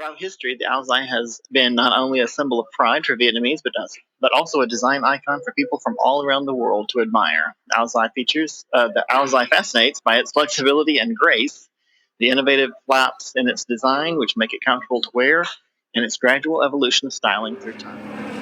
Throughout history, the Ao has been not only a symbol of pride for Vietnamese, but also a design icon for people from all around the world to admire. The Ao fascinates by its flexibility and grace, the innovative flaps in its design, which make it comfortable to wear, and its gradual evolution of styling through time.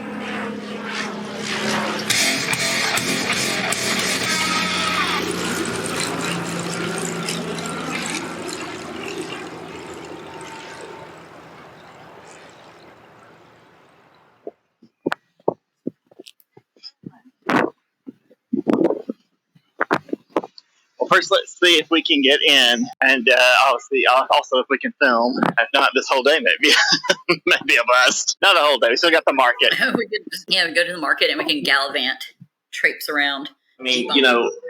Well, first, let's see if we can get in, and obviously, also if we can film. If not, this whole day maybe, maybe a bust. Not a whole day. We still got the market. We could just, we go to the market and we can gallivant, traipse around. I mean,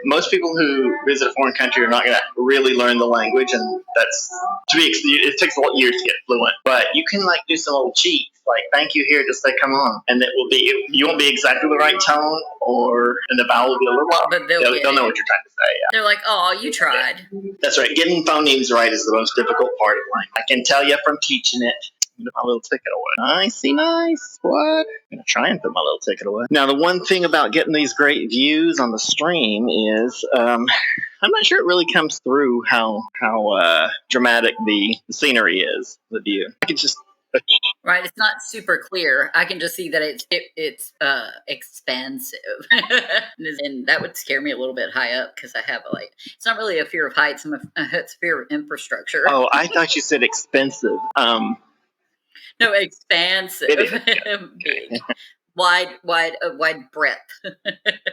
most people who visit a foreign country are not going to really learn the language, and it takes a lot of years to get fluent. But you can do some little cheats, like "thank you" here, just say "come on," and you won't be exactly the right tone, and the vowel will be a little off. But they'll know what you're trying to say. Yeah. They're like, "Oh, you tried." That's right. Getting phonemes right is the most difficult part of life. I can tell you from teaching it. Put my little ticket away. Nice. What? I'm going to try and put my little ticket away. Now, the one thing about getting these great views on the stream is I'm not sure it really comes through how dramatic the scenery is, the view. I can just... Right, it's not super clear. I can just see that it's expansive, and that would scare me a little bit high up because I have it's not really a fear of heights. It's a fear of infrastructure. Oh, I thought you said expensive. No, expansive, big, wide breadth.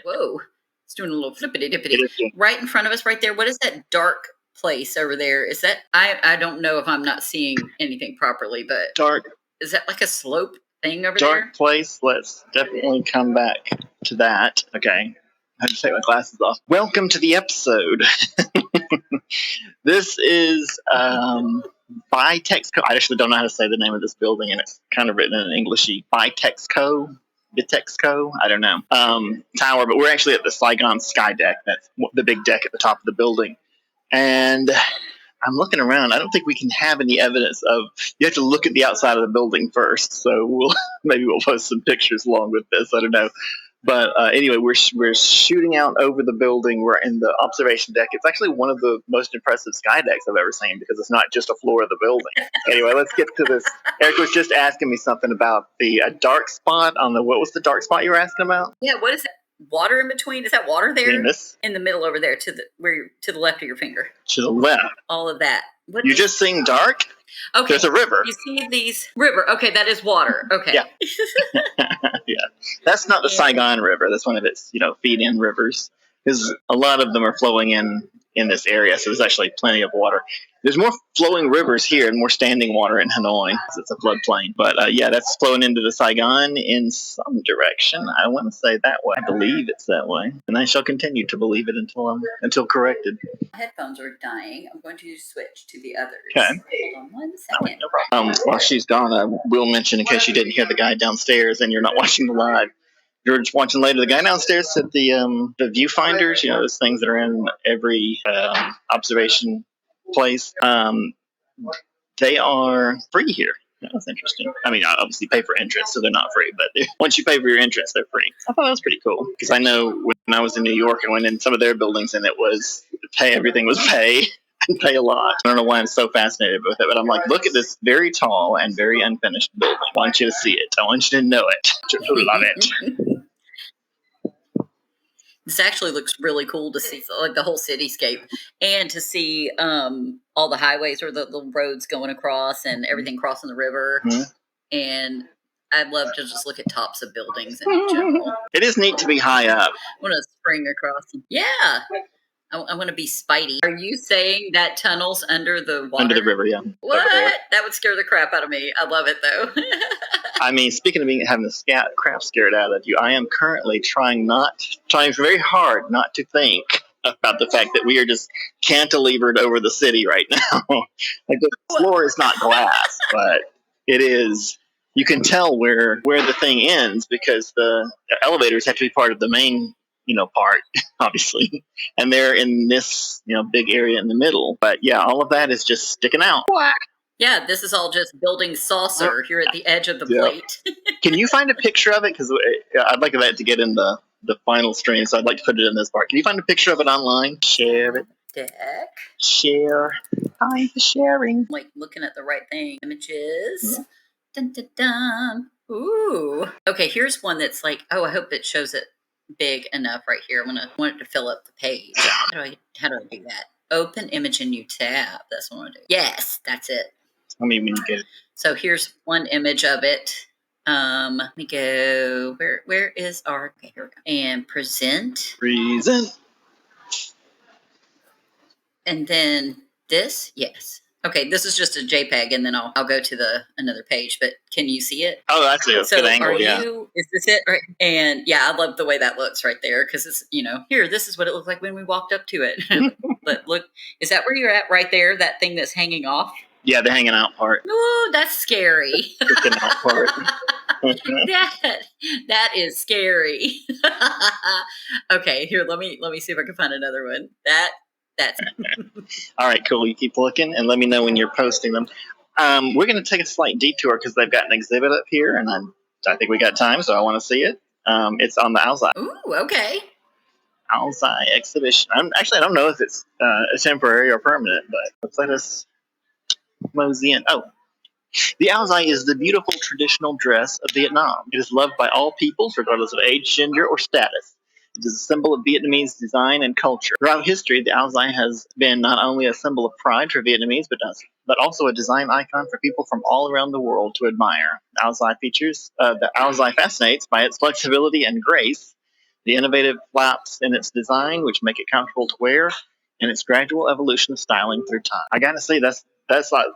Whoa, it's doing a little flippity dippity. Right in front of us, right there. What is that dark place over there? Is that I don't know if I'm not seeing anything properly, but dark. Is that like a slope thing over there? Dark place. Let's definitely come back to that. Okay, I have to take my glasses off. Welcome to the episode. This is Bitexco. I actually don't know how to say the name of this building, and it's kind of written in Englishy. Bitexco. I don't know. Tower, but we're actually at the Saigon Skydeck. That's the big deck at the top of the building. And I'm looking around. I don't think we can have any evidence of. You have to look at the outside of the building first. So maybe we'll post some pictures along with this. I don't know. But anyway, we're shooting out over the building. We're in the observation deck. It's actually one of the most impressive sky decks I've ever seen because it's not just a floor of the building. Anyway, let's get to this. Eric was just asking me something about the dark spot on the. What was the dark spot you were asking about? Yeah, what is that? Water in between? Is that water there? Yes. In the middle over there, to the left of your finger. To the left. All of that. You're just seeing dark? Okay. There's a river. You see these river. Okay, that is water. Okay. Yeah. Yeah. That's not the Saigon River. That's one of its, feed-in rivers. Because a lot of them are flowing in this area, so there's actually plenty of water. There's more flowing rivers here and more standing water in Hanoi because it's a floodplain. But that's flowing into the Saigon in some direction. I want to say that way. I believe it's that way, and I shall continue to believe it until corrected. My headphones are dying. I'm going to switch to the others. Okay. Hold on 1 second. No problem. While she's gone, I will mention in case you didn't hear the guy downstairs and you're not watching the live. You're just watching later. The guy downstairs said the viewfinders, those things that are in every observation place, they are free here. That's interesting. I mean, I obviously pay for entrance, so they're not free. But once you pay for your entrance, they're free. I thought that was pretty cool because I know when I was in New York and went in some of their buildings, and it was everything was pay. And pay a lot. I don't know why I'm so fascinated with it, but I'm like, look at this very tall and very unfinished building. I want you to see it. I want you to know it. To love it. This actually looks really cool to see, the whole cityscape, and to see all the highways or the roads going across and everything crossing the river. Mm-hmm. And I'd love to just look at tops of buildings in general. It is neat to be high up. I want to spring across. Yeah. I want to be Spidey. Are you saying that tunnel's under the water? Under the river, yeah. What? That would scare the crap out of me. I love it, though. I mean, speaking of having the crap scared out of you, I am currently trying very hard not to think about the fact that we are just cantilevered over the city right now. The floor is not glass, but it is. You can tell where the thing ends because the elevators have to be part of the main part, obviously. And they're in this, big area in the middle. But yeah, all of that is just sticking out. Yeah, this is all just building saucer here at the edge of the plate. Can you find a picture of it? Because I'd like that to get in the final stream, so I'd like to put it in this part. Can you find a picture of it online? Share it. Deck. Share. Time for sharing. Like looking at the right thing. Images. Dun, dun, dun. Ooh. Okay, here's one that's like, oh, I hope it shows it big enough right here. I want it to fill up the page. How do I do that? Open image in new tab. That's what I want to do. Yes, that's it. Let me get it. So here's one image of it. Let me go. Where is our? Okay, here we go. And present. And then this, yes. Okay, this is just a JPEG, and then I'll go to another page. But can you see it? Oh, that's a good angle. Is this it? Right. And yeah, I love the way that looks right there because it's here. This is what it looked like when we walked up to it. But look, is that where you're at right there? That thing that's hanging off. Yeah, the hanging out part. Ooh, that's scary. The out part. that is scary. Okay, here let me see if I can find another one. That's all right, cool. You keep looking and let me know when you're posting them. We're going to take a slight detour because they've got an exhibit up here, and I think we got time, so I want to see it. It's on the Alzai. Ooh, okay. Alzai exhibition. I don't know if it's temporary or permanent, but let's let us mosey in. Oh, the Alzai is the beautiful traditional dress of Vietnam. It is loved by all peoples, regardless of age, gender, or status. It is a symbol of Vietnamese design and culture. Throughout history, the Alzai has been not only a symbol of pride for Vietnamese, but also a design icon for people from all around the world to admire. The Alzai fascinates by its flexibility and grace, the innovative flaps in its design, which make it comfortable to wear, and its gradual evolution of styling through time. I gotta say, that's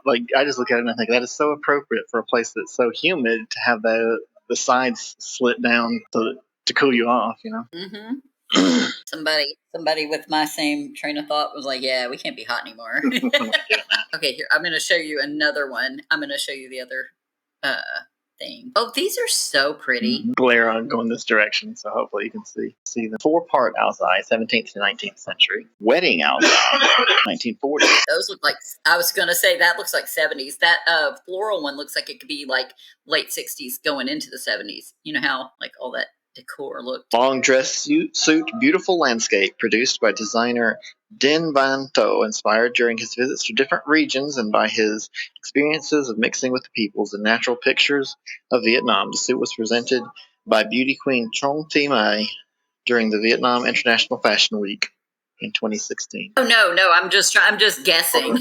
like I just look at it and I think that is so appropriate for a place that's so humid to have the sides slit down to cool you off, Mm-hmm. Somebody with my same train of thought was like, yeah, we can't be hot anymore. Okay, here, I'm going to show you another one. I'm going to show you the other thing. Oh, these are so pretty. Glare on going this direction, so hopefully you can see the 4-part Alzai, 17th to 19th century. Wedding Alzai, 1940. Those look like, I was going to say, that looks like 70s. That floral one looks like it could be like late 60s going into the 70s. You know how like all that decor looked. Long dress suit, beautiful landscape produced by designer Dinh Van To, inspired during his visits to different regions and by his experiences of mixing with the peoples and natural pictures of Vietnam. The suit was presented by beauty queen Trong Thi Mai during the Vietnam International Fashion Week in 2016. Oh no, I'm just guessing.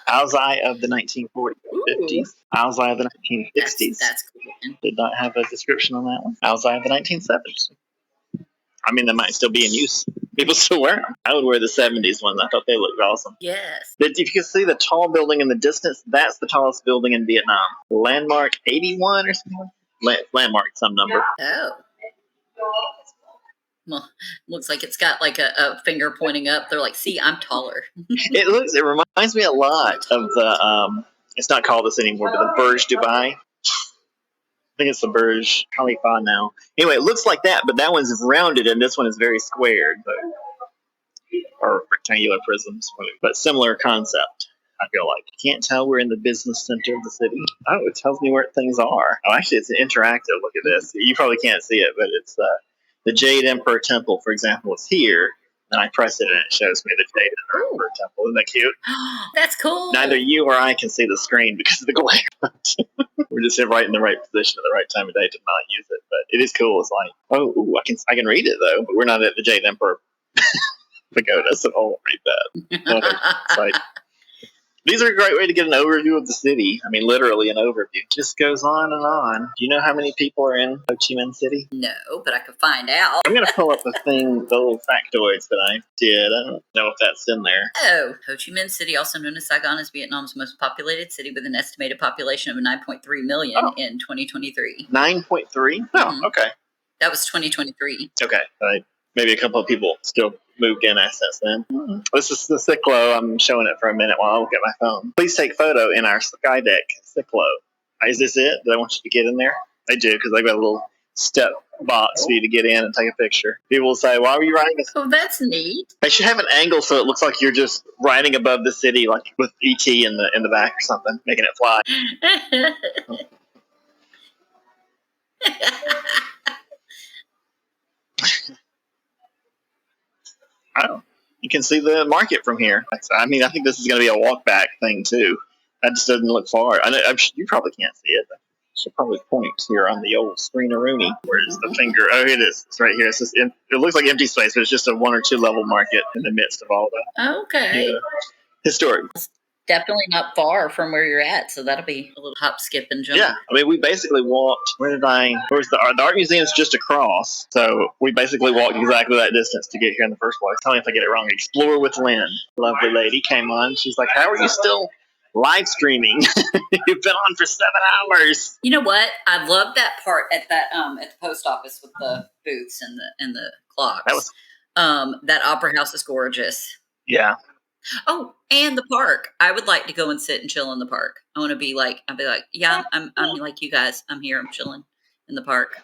Alzai of the 1940s, 50s. Alzai of the 1960s. That's cool. Did not have a description on that one. Alzai of the 1970s. I mean, they might still be in use. People still wear them. I would wear the 70s ones. I thought they looked awesome. Yes. But if you can see the tall building in the distance, that's the tallest building in Vietnam. Landmark 81 or something? Landmark some number. Oh. Well, looks like it's got like a finger pointing up. They're like, see, I'm taller. It reminds me a lot of the, it's not called this anymore, but the Burj Dubai. I think it's the Burj Khalifa now. Anyway, it looks like that, but that one's rounded and this one is very squared, or rectangular prisms, but similar concept. I feel like. Can't tell we're in the business center of the city. Oh, it tells me where things are. Oh, actually, it's interactive. Look at this. You probably can't see it, but it's the Jade Emperor Temple, for example, is here. And I press it and it shows me the Jade Emperor Temple. Isn't that cute? That's cool. Neither you or I can see the screen because of the glare. We're just right in the right position at the right time of day to not use it. But it is cool. It's like, I can read it though, but we're not at the Jade Emperor Pagoda, so I won't read that. It's like, these are a great way to get an overview of the city. I mean, literally an overview. It just goes on and on. Do you know how many people are in Ho Chi Minh City? No, but I could find out. I'm going to pull up the little factoids that I did. I don't know if that's in there. Oh, Ho Chi Minh City, also known as Saigon, is Vietnam's most populated city with an estimated population of 9.3 million in 2023. 9.3? Oh, okay. That was 2023. Okay. Maybe a couple of people still moved in since then. This is the Cyclo. I'm showing it for a minute while I look at my phone. Please take photo in our Skydeck Cyclo. Is this it? Do I want you to get in there? I do, because I've got a little step box for you to get in and take a picture. People will say, "Why were you riding this?" Oh, that's neat. They should have an angle so it looks like you're just riding above the city, like with ET in the back or something, making it fly. Oh, you can see the market from here. I mean, I think this is going to be a walk back thing too. That just doesn't look far. I know, you probably can't see it. I should probably point here on the old screen-a-rooney. Where's the finger? Oh, it is. It's right here. It's just it looks like empty space, but it's just a 1 or 2 level market in the midst of all that. Okay. Yeah. Historic. Definitely not far from where you're at, so that'll be a little hop, skip, and jump. Yeah, I mean, we basically walked. Where's the art museum's just across, so we basically walked exactly that distance to get here in the first place. Tell me if I get it wrong. Explore with Lynn, lovely lady, came on. She's like, "How are you still live streaming? You've been on for 7 hours." You know what? I love that part at that at the post office with the booths and the clocks. That opera house is gorgeous. Yeah. Oh, and the park. I would like to go and sit and chill in the park. I want to be like, yeah, I'm like you guys. I'm here. I'm chilling in the park.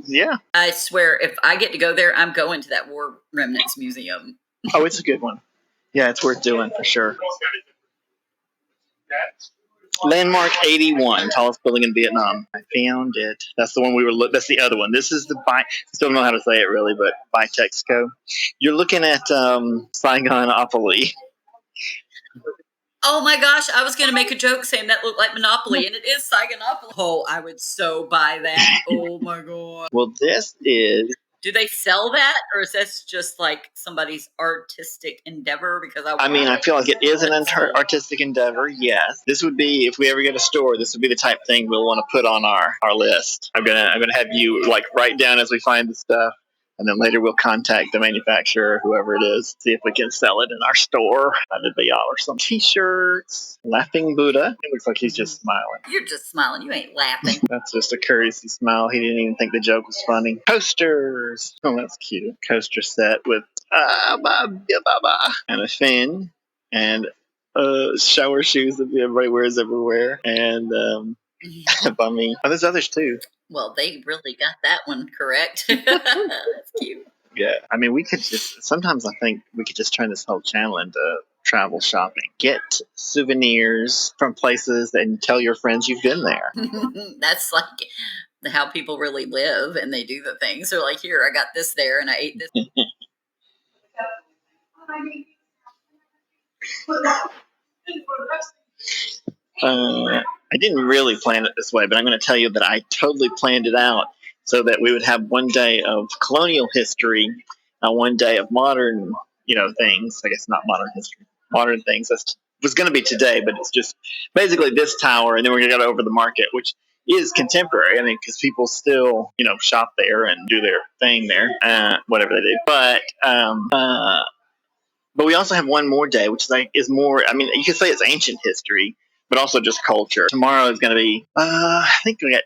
Yeah. I swear, if I get to go there, I'm going to that War Remnants Museum. Oh, it's a good one. Yeah, it's worth doing for sure. Landmark 81, tallest building in Vietnam. I found it. That's the one we were. That's the other one. This is the still don't know how to say it really, but Bitexco. You're looking at Saigonopoly. Oh my gosh! I was going to make a joke saying that looked like Monopoly, and it is Saigonopoly. Oh, I would so buy that. Oh my god. Well, this is. Do they sell that, or is this just like somebody's artistic endeavor? Because I mean, I feel like it is an artistic endeavor. Yes, this would be, if we ever get a store, this would be the type of thing we'll want to put on our list. I'm gonna have you like write down as we find the stuff, and then later we'll contact the manufacturer, whoever it is, see if we can sell it in our store. That'd be awesome. T-shirts, laughing Buddha. It looks like he's just smiling. You're just smiling. You ain't laughing. That's just a courtesy smile. He didn't even think the joke was funny. Coasters. Oh, that's cute. Coaster set with and a fin and shower shoes that everybody wears everywhere and bummy. Oh, there's others too. Well, they really got that one correct. That's cute. Yeah, I mean, we could just. Sometimes I think we could just turn this whole channel into travel shopping. Get souvenirs from places and tell your friends you've been there. That's like how people really live, and they do the things. They're like, "Here, I got this there, and I ate this." I didn't really plan it this way, but I'm going to tell you that I totally planned it out so that we would have one day of colonial history, one day of modern, things. I guess not modern history, modern things. That was going to be today, but it's just basically this tower, and then we're going to go over the market, which is contemporary. I mean, because people still, shop there and do their thing there, whatever they do. But we also have one more day, which is more. I mean, you could say it's ancient history, but also just culture. Tomorrow is going to be. I think we got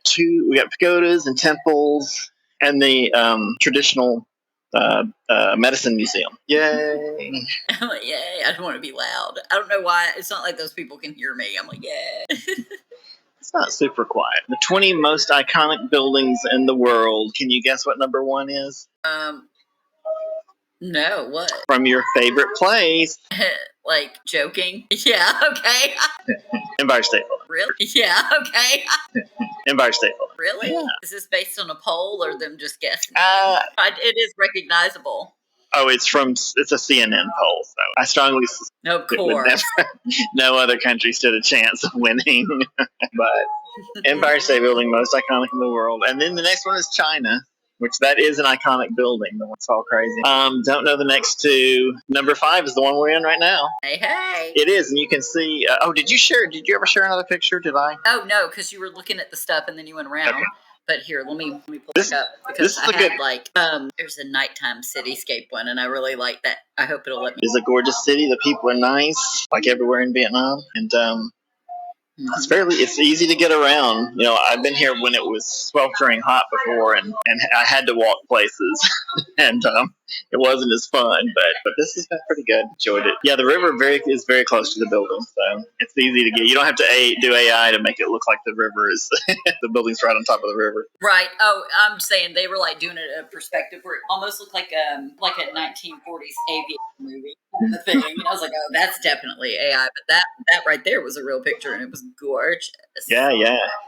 pagodas and temples and the traditional medicine museum. Yay! I'm like, yay! I don't want to be loud. I don't know why. It's not like those people can hear me. I'm like, yay. It's not super quiet. The 20 most iconic buildings in the world. Can you guess what number 1 is? No, what? From your favorite place. Like joking? Yeah, okay. Empire State Building. Really? Yeah, okay. Empire State Building. Really? Yeah. Is this based on a poll or them just guessing? It is recognizable. Oh, it's a CNN poll, so I strongly suspect of course. No other country stood a chance of winning. But Empire State Building, most iconic in the world. And then the next one is China, which that is an iconic building. It's all crazy. Don't know the next two. Number 5 is the one we're in right now. Hey. It is, and you can see. Did you ever share another picture? Did I? Oh, no, because you were looking at the stuff and then you went around. Okay. But here, let me pull this up because I had there's a nighttime cityscape one, and I really like that. I hope it'll let me. It's a gorgeous city. The people are nice, like everywhere in Vietnam, and it's easy to get around. I've been here when it was sweltering hot before, and I had to walk places, and it wasn't as fun, but this has been pretty good. Enjoyed it. Yeah, the river is very close to the building, so it's easy to get. You don't have to do AI to make it look like the river is the building's right on top of the river. Right. Oh, I'm saying they were like doing it at a perspective where it almost looked like a 1940s aviation movie thing. And I was like, oh, that's definitely AI. But that right there was a real picture, and it was gorgeous. Yeah,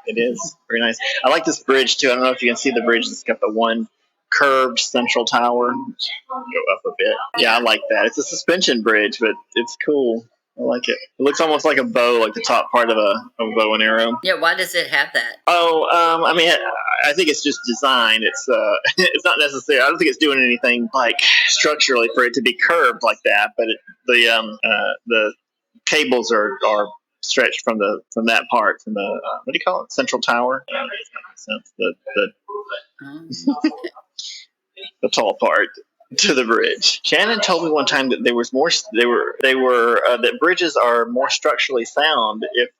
it is very nice. I like this bridge too. I don't know if you can see the bridge. It's got the one curved central tower. Go up a bit. Yeah, I like that. It's a suspension bridge, but it's cool. I like it. It looks almost like a bow, like the top part of a bow and arrow. Yeah, why does it have that? Oh, I mean, I think it's just design. It's it's not necessary. I don't think it's doing anything like structurally for it to be curved like that. But the cables are stretched from that part, from the what do you call it, central tower? The tall part to the bridge. Shannon told me one time that that bridges are more structurally sound if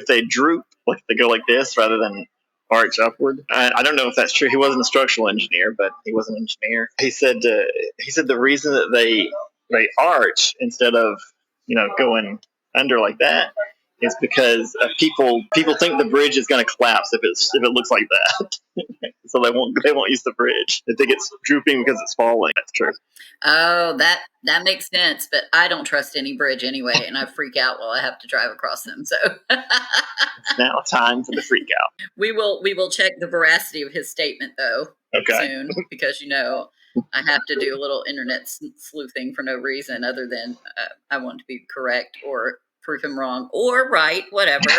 they droop, like they go like this rather than arch upward. I don't know if that's true. He wasn't a structural engineer, but he was an engineer. He said the reason that they arch instead of going under like that is because people think the bridge is going to collapse if it looks like that. So they won't use the bridge. They think it's drooping because it's falling. That's true. Oh, that makes sense. But I don't trust any bridge anyway, and I freak out while I have to drive across them. So it's now time for the freak out. We will check the veracity of his statement though soon, because I have to do a little internet sleuthing for no reason other than I want to be correct or prove him wrong or right, whatever.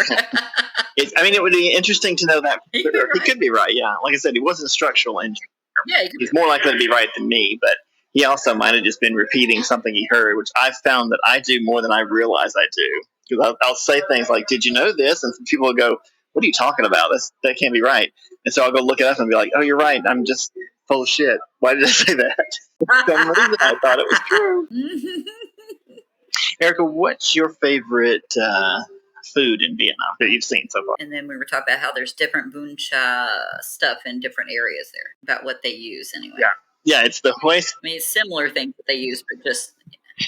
It would be interesting to know that. He could be right, yeah. Like I said, he wasn't a structural engineer. Yeah, he's more likely to be right than me, but he also might have just been repeating something he heard, which I've found that I do more than I realize I do. Because I'll say things like, "Did you know this?" And some people will go, "What are you talking about? That can't be right." And so I'll go look it up and be like, "Oh, you're right. I'm just full of shit. Why did I say that?" For some reason, I thought it was true. Erica, what's your favorite food in Vietnam that you've seen so far? And then we were talking about how there's different bun cha stuff in different areas there, about what they use anyway. Yeah, it's the Hues. I mean, it's similar things that they use, but just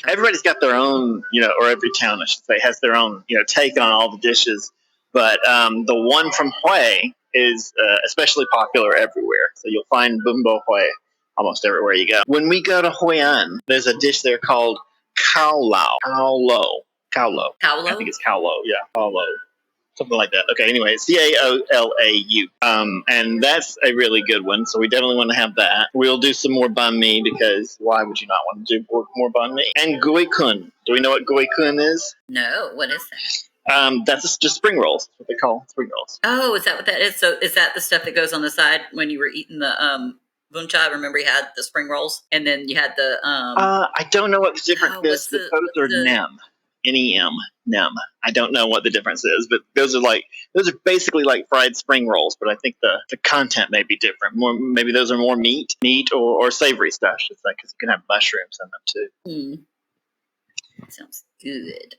everybody's got their own, or every town, I should say, has their own, take on all the dishes. But the one from Hue is especially popular everywhere. So you'll find bún bò Hue almost everywhere you go. When we go to Hue An, there's a dish there called Cao Lao. I think it's Cao Lao. Yeah, Cao Lao. Something like that. Okay, anyway, it's Caolau. And that's a really good one, so we definitely want to have that. We'll do some more banh mi, because why would you not want to do more banh mi? And gui kun. Do we know what gui kun is? No, what is that? That's just spring rolls. That's what they call spring rolls. Oh, is that what that is? So is that the stuff that goes on the side when you were eating the bún cha? Remember you had the spring rolls, and then you had the I don't know what the difference is. Those are nem. N-E-M. Nem. I don't know what the difference is, but those are basically like fried spring rolls, but I think the content may be different. Maybe those are more meat or savory stuff. It's like, because you can have mushrooms in them too. Sounds good.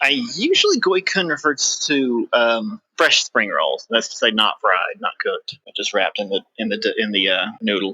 I usually gui kun refers to fresh spring rolls. That's to say, not fried, not cooked, but just wrapped in the noodle.